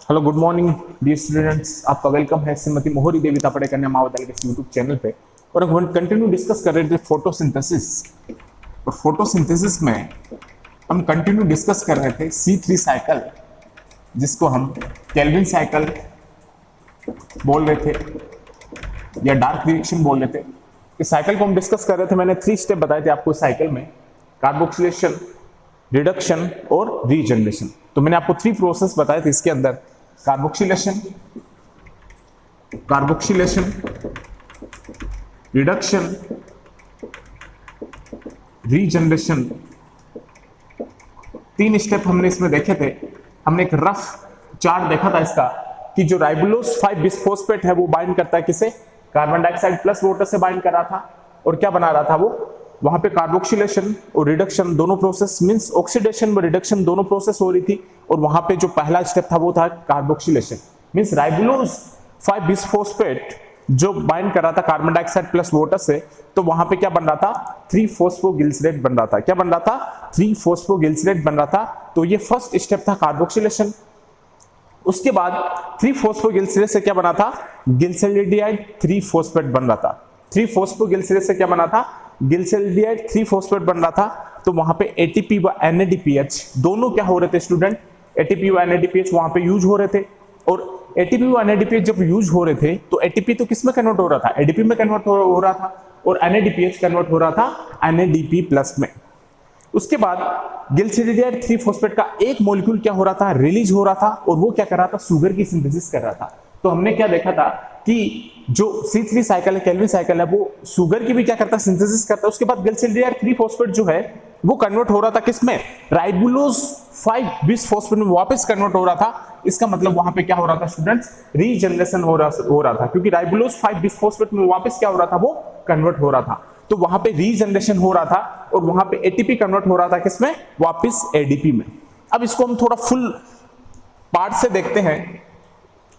Hello good morning dear students, आपका welcome है श्रीमती मोहरी देवी तापड़े कन्या महाविद्यालय के यूट्यूब चैनल पे। और हम कंटिन्यू डिस्कस कर रहे थे फोटोसिंथेसिस। और फोटोसिंथेसिस में हम कंटिन्यू डिस्कस कर रहे थे C3 साइकिल, जिसको हम केल्विन साइकिल बोल रहे थे या डार्क रिएक्शन बोल रहे थे। इस साइकिल को हम डिस्कस कर रहे थे। मैंने 3 स्टेप बताए थे आपको साइकिल में, कार्बोक्सिलेशन, रिडक्शन और रीजनरेशन। तो मैंने आपको 3 प्रोसेस बताए थे इसके अंदर, कार्बोक्सिलेशन, रिडक्शन, रीजनरेशन। 3 स्टेप हमने इसमें देखे थे। हमने एक रफ चार्ट देखा था इसका कि जो राइबोलोज 5 बिस्फोस्फेट है वो बाइंड करता है किसे, कार्बन डाइऑक्साइड प्लस वाटर से बाइंड कर रहा था। और क्या बना रहा था वो, वहां पे कार्बोक्सिलेशन और रिडक्शन दोनों प्रोसेस, मींस ऑक्सीडेशन व रिडक्शन दोनों प्रोसेस हो रही थी। और वहां पे जो पहला स्टेप था वो था कार्बोक्सिलेशन, मींस राइबोलोज 5 बिस्फोस्फेट जो बाइंड कर रहा था कार्बन डाइऑक्साइड प्लस वाटर से, तो वहां पे क्या बन रहा था, 3-फॉस्फोगिलिसरेट बन रहा था। क्या बन रहा था, 3-फॉस्फोगिलिसरेट बन रहा था। तो ये फर्स्ट स्टेप था कार्बोक्सिलेशन। उसके बाद 3-फॉस्फोगिलिसरेट से क्या बना था, गिल्सैल्डिहाइड 3-फॉस्फेट बन रहा था। 3-फॉस्फोगिलिसरेट से क्या बना था, गिल्सैल्डिहाइड 3-फॉस्फेट बन रहा था। तो वहां पे एटीपी व NADPH दोनों क्या हो रहे थे स्टूडेंट, एटीपी व NADPH वहां पे यूज हो रहे थे। और एटीपी व NADPH जब यूज हो रहे थे तो एटीपी तो किस में कन्वर्ट हो रहा था, एडीपी में कन्वर्ट हो रहा था। और NADPH कन्वर्ट हो रहा था NADP प्लस में। उसके बाद गिल्सैल्डिहाइड 3-फॉस्फेट का एक मॉलिक्यूल क्या हो रहा था, रिलीज हो रहा था। और वो क्या कर रहा था, शुगर की सिंथेसिस कर रहा था। तो हमने क्या देखा था कि जो C3 साइकिल है, केल्विन साइकिल है, वो शुगर की भी क्या करता है, सिंथेसिस करता है। उसके बाद गिल्सैल्डिहाइड 3-फॉस्फेट जो है वो कन्वर्ट हो रहा था किसमें, राइबोलोज 5 बिस्फोस्फेट में वापस कन्वर्ट हो रहा था। इसका मतलब वहां पे क्या हो रहा था स्टूडेंट्स, रीजनरेशन हो रहा था, क्योंकि राइबोलोज 5 बिस्फोस्फेट में वापस क्या हो रहा था, वो कन्वर्ट हो रहा था। तो वहां पे रीजनरेशन हो रहा था और वहां पे एटीपी कन्वर्ट हो रहा था किसमें, वापस एडीपी में। अब इसको हम थोड़ा फुल पार्ट से देखते हैं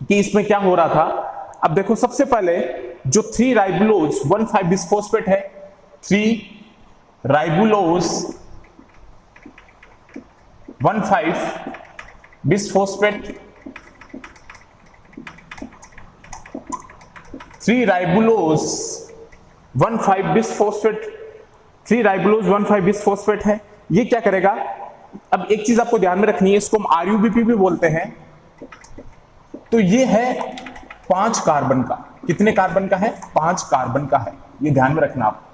कि इसमें क्या हो रहा था। अब देखो, सबसे पहले जो 3 राइबोलोज 1,5 बिस्फोस्फेट है, 3 राइबोलोज 1,5 बिस्फोस्फेट, 3 राइबोलोज 1,5 बिस्फोस्फेट, 3 राइबोलोज 1,5 बिस्फोस्फेट है। ये क्या करेगा, अब एक चीज आपको ध्यान में रखनी है, इसको हम RUBP भी बोलते हैं। तो ये है 5 कार्बन का, कितने कार्बन का है, 5 कार्बन का है। ये ध्यान में रखना आप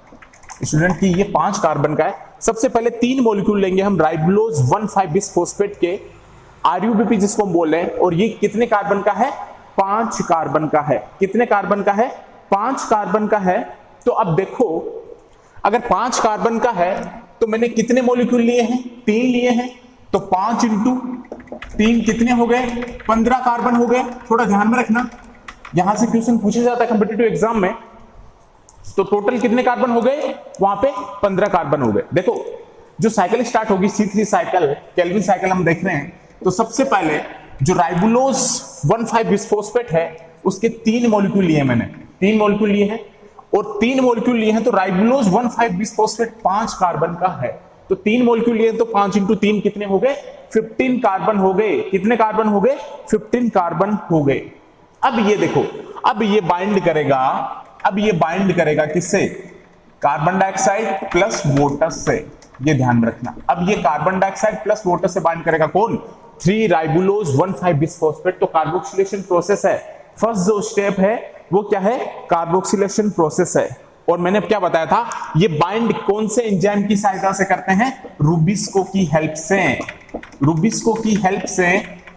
स्टूडेंट की ये 5 कार्बन का है। सबसे पहले 3 मॉलिक्यूल लेंगे हम राइबोलोज 1,5 बिस्फोस्फेट के, RUBP जिसको हम बोल रहे हैं। और ये कितने कार्बन का है, 5 कार्बन का है। कितने कार्बन का है, 5 कार्बन का है। तो अब देखो, अगर 5 कार्बन का है तो मैंने कितने मॉलिक्यूल लिए हैं, 3 लिए हैं। तो 5 इंटू 3 कितने हो गए, 15 कार्बन हो गए। थोड़ा ध्यान में रखना, यहां से क्वेश्चन पूछा जाता है कॉम्पिटिटिव एग्जाम में। तो टोटल कितने कार्बन हो गए, वहां पे 15 कार्बन हो गए। देखो, जो साइकिल स्टार्ट होगी C3 साइकिल, केल्विन साइकिल हम देख रहे हैं। तो सबसे पहले जो राइबोलोज 1,5 बिस्फोस्फेट है उसके 3 मॉलिक्यूल लिए मैंने, 3 मॉलिक्यूल लिए हैं। और 3 मॉलिक्यूल लिए हैं तो राइबोलोज 1,5 बिस्फोस्फेट 5 कार्बन का है। तो 3 मॉलिक्यूल लिए तो 5 इंटू 3 कितने हो गए, 15 कार्बन हो गए। कितने कार्बन हो गए, 15 कार्बन हो गए। अब ये देखो, अब ये बाइंड करेगा, अब ये बाइंड करेगा किससे, कार्बन डाइऑक्साइड प्लस वाटर से। ये ध्यान में रखना, अब ये कार्बन डाइऑक्साइड प्लस वाटर से बाइंड करेगा कौन, 3 राइबोलोज 1,5 बिस्फोस्फेट। तो कार्बोक्सिलेशन प्रोसेस है। फर्स्ट जो स्टेप है वो क्या है, कार्बोक्सिलेशन प्रोसेस है। और मैंने क्या बताया था, ये बाइंड कौन से एंजाइम की सहायता से करते हैं, रूबिस्को की हेल्प से। रूबिस्को की हेल्प से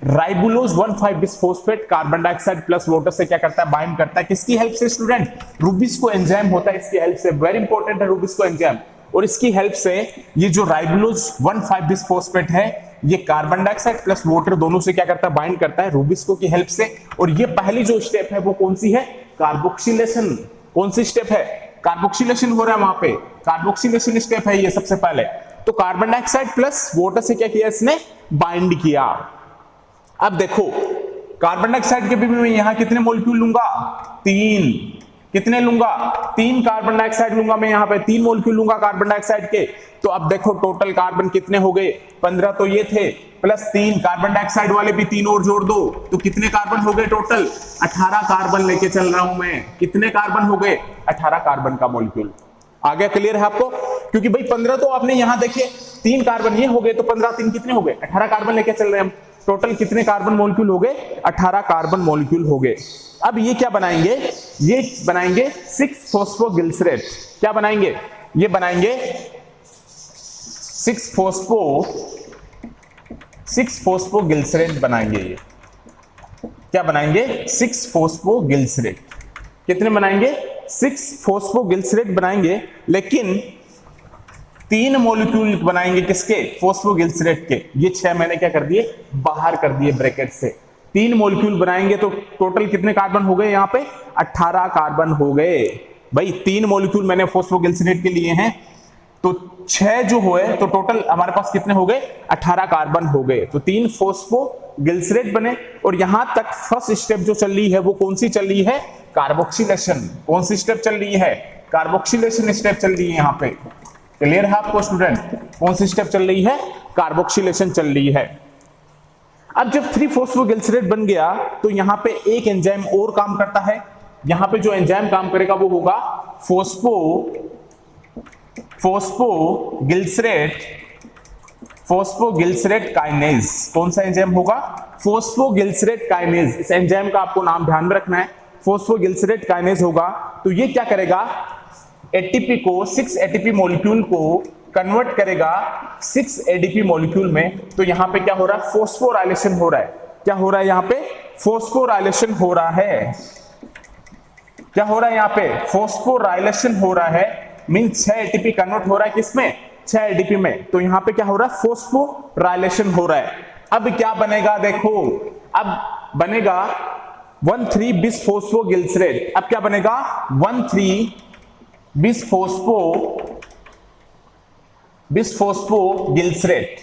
ribulose 1,5 bisphosphate carbon dioxide plus water से क्या करता है, बाइंड करता है। किसकी हेल्प से स्टूडेंट, रूबिस्को एंजाइम होता है, इसकी हेल्प से। वेरी इंपॉर्टेंट है रूबिस्को एंजाइम। और इसकी हेल्प से ये जो राइबोलोज 1,5 बिस्फोस्फेट है ये कार्बन डाइऑक्साइड प्लस वाटर दोनों से क्या करता है, बाइंड करता है रूबिस्को की हेल्प से। और ये पहली जो स्टेप है वो कौन सी है, कार्बोक्सिलेशन। कौन सी स्टेप है, कार्बोक्सिलेशन हो रहा है वहां पे, कार्बोक्सिलेशन स्टेप है ये सबसे पहले। तो कार्बन डाइऑक्साइड प्लस वाटर से क्या किया, इसने बाइंड किया। अब देखो, कार्बन डाइऑक्साइड के भी मैं यहां कितने मॉलिक्यूल लूंगा, 3। कितने लूंगा, 3 कार्बन डाइऑक्साइड लूंगा मैं, यहाँ पे 3 मॉलिक्यूल लूंगा कार्बन डाइऑक्साइड के। तो अब देखो टोटल कार्बन कितने हो गए, 15 तो ये थे, प्लस 3 कार्बन डाइऑक्साइड वाले भी 3 और जोड़ दो, तो कितने कार्बन हो गए टोटल, 18 कार्बन लेके चल रहा हूं मैं। कितने कार्बन हो गए, 18 कार्बन का मॉलिक्यूल। आ गया, क्लियर है आपको? क्योंकि भाई 15 तो आपने यहां देखिए 3 कार्बन ये हो गए, तो 15 3 कितने हो गए, 18 कार्बन लेके चल रहे हैं हम। टोटल कितने कार्बन मॉलिक्यूल हो गए, 18 कार्बन मॉलिक्यूल हो गए। अब ये क्या बनाएंगे, ये बनाएंगे 6 फॉस्फोग्लिसरेट। क्या बनाएंगे, ये बनाएंगे 6 फॉस्फोग्लिसरेट बनाएंगे। ये क्या बनाएंगे, 6 फॉस्फोग्लिसरेट। कितने बनाएंगे, 6 फॉस्फोग्लिसरेट बनाएंगे, लेकिन 3 मॉलिक्यूल बनाएंगे किसके, फॉस्फोग्लिसरेट के। ये 6 मैंने क्या कर दिए, बाहर कर दिए ब्रैकेट से। 3 मॉलिक्यूल बनाएंगे तो टोटल कितने कार्बन हो गए, यहाँ पे 18 कार्बन हो गए। भाई 3 मॉलिक्यूल मैंने फॉस्फोग्लिसरेट के लिए हैं, तो 6 जो हुए तो टोटल हमारे पास कितने हो गए, 18 कार्बन हो गए। तो 3 फॉस्फोग्लिसरेट बने। और यहां तक फर्स्ट स्टेप जो चल रही है वो कौन सी चल रही है, कार्बोक्सिलेशन। कौन सी स्टेप चल रही है, कार्बोक्सिलेशन स्टेप चल रही है यहाँ पे। क्लियर है आपको स्टूडेंट, कौन सी स्टेप चल रही है, कार्बोक्सिलेशन चल रही है। अब जब 3 फॉस्फोग्लिसरेट बन गया तो यहां पे एक एंजाइम और काम करता है। यहां पे जो एंजाइम काम करेगा वो होगा फॉस्फोग्लिसरेट काइनेज। कौन सा एंजाइम होगा, फॉस्फोग्लिसरेट काइनेज। इस एंजाइम का आपको नाम ध्यान में रखना है, फॉस्फोग्लिसरेट काइनेज होगा। तो ये क्या करेगा, एटीपी को 6 एटीपी मॉलिक्यूल को कन्वर्ट करेगा 6 एडीपी मॉलिक्यूल में। तो यहां पे क्या हो रहा है, फॉस्फोराइलेशन हो रहा है। क्या हो रहा है यहाँ पे, फॉस्फोराइलेशन हो रहा है। क्या हो रहा है यहाँ पे, फॉस्फोराइलेशन हो रहा है। मींस 6 एटीपी कन्वर्ट हो रहा है किसमें, 6 एडीपी में। तो यहां पे क्या हो रहा है, फॉस्फोराइलेशन हो रहा है। अब क्या बनेगा देखो, अब बनेगा 1,3 बिसफॉस्फोग्लिसरेट। अब क्या बनेगा, 1,3 बिसफॉस्फोग्लिसरेट।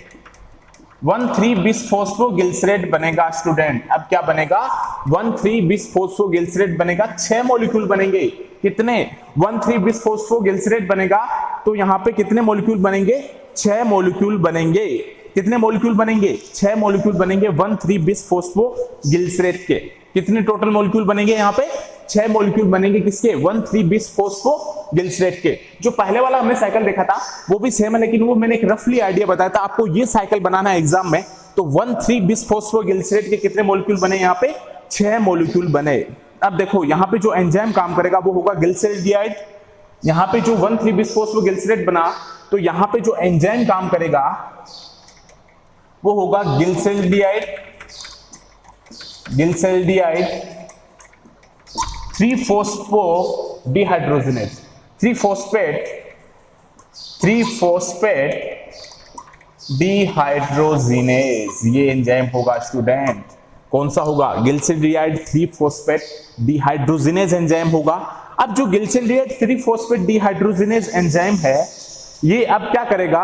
1,3 बिसफॉस्फोग्लिसरेट बनेगा स्टूडेंट। अब क्या बनेगा, 1,3 बिसफॉस्फोग्लिसरेट बनेगा। 6 मॉलिक्यूल बनेंगे, कितने, 1,3 बिसफॉस्फोग्लिसरेट बनेगा। तो यहां पे कितने मॉलिक्यूल बनेंगे, 6 मॉलिक्यूल बनेंगे। कितने मॉलिक्यूल बनेंगे, 6 मॉलिक्यूल बनेंगे 1,3 बिसफॉस्फोग्लिसरेट के। कितने टोटल मॉलिक्यूल बनेंगे, यहाँ पे 6 मॉलिक्यूल बनेंगे किसके, 1,3 बिसफॉस्फोग्लिसरेट के। जो पहले वाला हमने साइकिल देखा था वो भी सेम है, लेकिन वो मैंने एक रफली आइडिया बताया था आपको। ये साइकिल बनाना है एग्जाम में, तो 1,3 बिसफॉस्फोग्लिसरेट के कितने मॉलिक्यूल बने, यहाँ पे 6 मॉलिक्यूल बने। अब देखो यहाँ पे जो एंजाइम काम करेगा वो होगा गिल्सेल्डिहाइड। यहाँ पे जो 1,3 बिसफॉस्फोग्लिसरेट बना, तो यहाँ पे जो एंजाइम काम करेगा वो होगा गिल्सेल्डिहाइड 3-फॉस्फोडिहाइड्रोजिनेज। 3-फॉस्फेट डिहाइड्रोजिनेज ये एंजाइम होगा स्टूडेंट। कौन सा होगा, गिल्सेल्डिहाइड 3-फॉस्फेट डिहाइड्रोजिनेज एंजाइम होगा। अब जो गिल्सेल्डिहाइड 3-फॉस्फेट डिहाइड्रोजिनेज एंजाइम है, ये अब क्या करेगा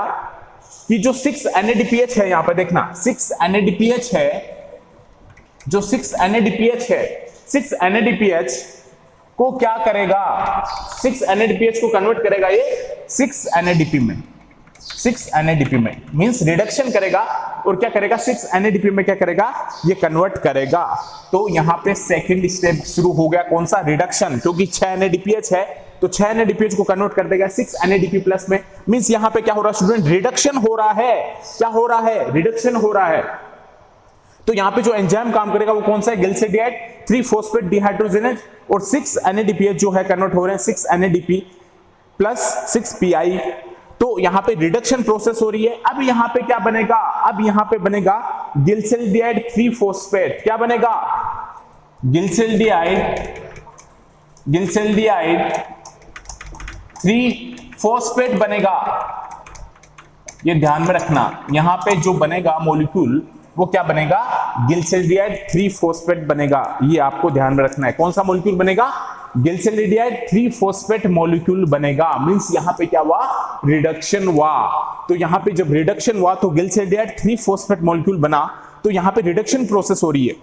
कि जो 6 NADPH है, यहां पर देखना 6 NADPH है, जो 6 NADPH है, 6 NADPH को क्या करेगा, 6 NADPH को कन्वर्ट करेगा ये 6 NADP में। 6 NADP में मींस रिडक्शन करेगा, और क्या करेगा, 6 NADP में क्या करेगा, ये कन्वर्ट करेगा। तो यहां पे सेकंड स्टेप शुरू हो गया, कौन सा, रिडक्शन। क्योंकि 6 NADPH है तो 6 NADPH को कन्वर्ट कर देगा 6 NADP प्लस में। मींस यहां पे क्या हो रहा है स्टूडेंट, रिडक्शन हो रहा है। क्या हो रहा है, रिडक्शन हो रहा है। तो यहां पे जो एंजाइम काम करेगा वो कौन सा है, गिल्सेल्डिहाइड 3-फॉस्फेट डिहाइड्रोजिनेज। और 6 NADPH जो है कन्वर्ट हो रहे हैं 6 NADP प्लस 6 PI। तो यहां पे रिडक्शन प्रोसेस हो रही है। अब यहां पे क्या बनेगा, अब यहां पे बनेगा गिल्सेल्डिहाइड 3-फॉस्फेट। क्या बनेगा, गिल्सेल्डिहाइड 3-फॉस्फेट बनेगा। ये ध्यान में रखना, यहां पे जो बनेगा मॉलिक्यूल वो क्या बनेगा, गिल्सेल्डिहाइड 3-फॉस्फेट बनेगा। ये आपको ध्यान में रखना है। कौन सा मॉलिक्यूल बनेगा, गिल्सेल्डिहाइड 3-फॉस्फेट मॉलिक्यूल बनेगा। मींस यहां पे क्या हुआ, रिडक्शन हुआ। तो यहां पे जब रिडक्शन हुआ तो गिल्सेल्डिहाइड 3-फॉस्फेट मॉलिक्यूल बना, तो यहां पे रिडक्शन प्रोसेस हो रही है।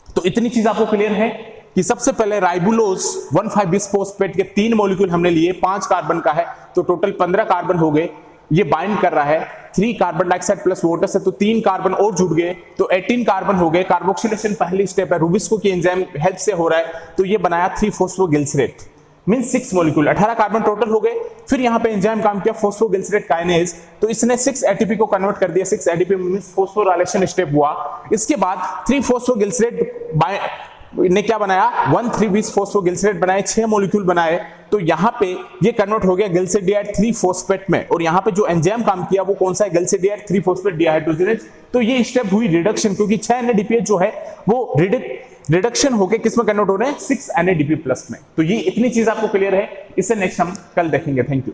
तो इतनी चीज आपको क्लियर है। कि सबसे पहले राइबुलोज 1,5 बिस फॉस्फेट के 3 मॉलिक्यूल हमने लिए, 5 कार्बन का है तो टोटल 15 कार्बन हो गए। ये बाइंड कर रहा है 3 कार्बन डाइऑक्साइड प्लस वाटर से, तो 3 कार्बन और जुड़ गए तो 18 कार्बन हो गए। कार्बोक्सिलेशन पहली स्टेप है, रुबिस्को की एंजाइम हेल्प से हो रहा है, तो ये बनाया three phosphoglycerate, mean 6 molecule, 18 carbon total हो गए। फिर यहाँ पे एंजाइम काम किया फॉस्फोग्लिसरेट काइनेज, तो इसने 6 एटीपी को कन्वर्ट कर दिया, 6 एटीपी मींस फॉस्फोराइलेशन स्टेप हुआ। इसके बाद 3-फॉस्फोग्लिसरेट ने क्या बनाया, 1,3 बिस फॉस्फोग्लिसरेट बनाए, 6 मॉलिक्यूल बनाए, तो यहाँ पे ये कन्वर्ट हो गया ग्लिसरॉल्डिहाइड 3-फॉस्फेट में। और यहाँ पे जो एंजाइम काम किया वो कौन सा है, ग्लिसरॉल्डिहाइड 3-फॉस्फेट डिहाइड्रोजनेज। तो ये स्टेप हुई रिडक्शन, क्योंकि 6 NADPH जो है वो रिडक्शन होके किस में कन्वर्ट हो रहे हैं, 6 NADP प्लस में। तो ये इतनी चीज आपको क्लियर है, इससे नेक्स्ट हम कल देखेंगे। Thank you.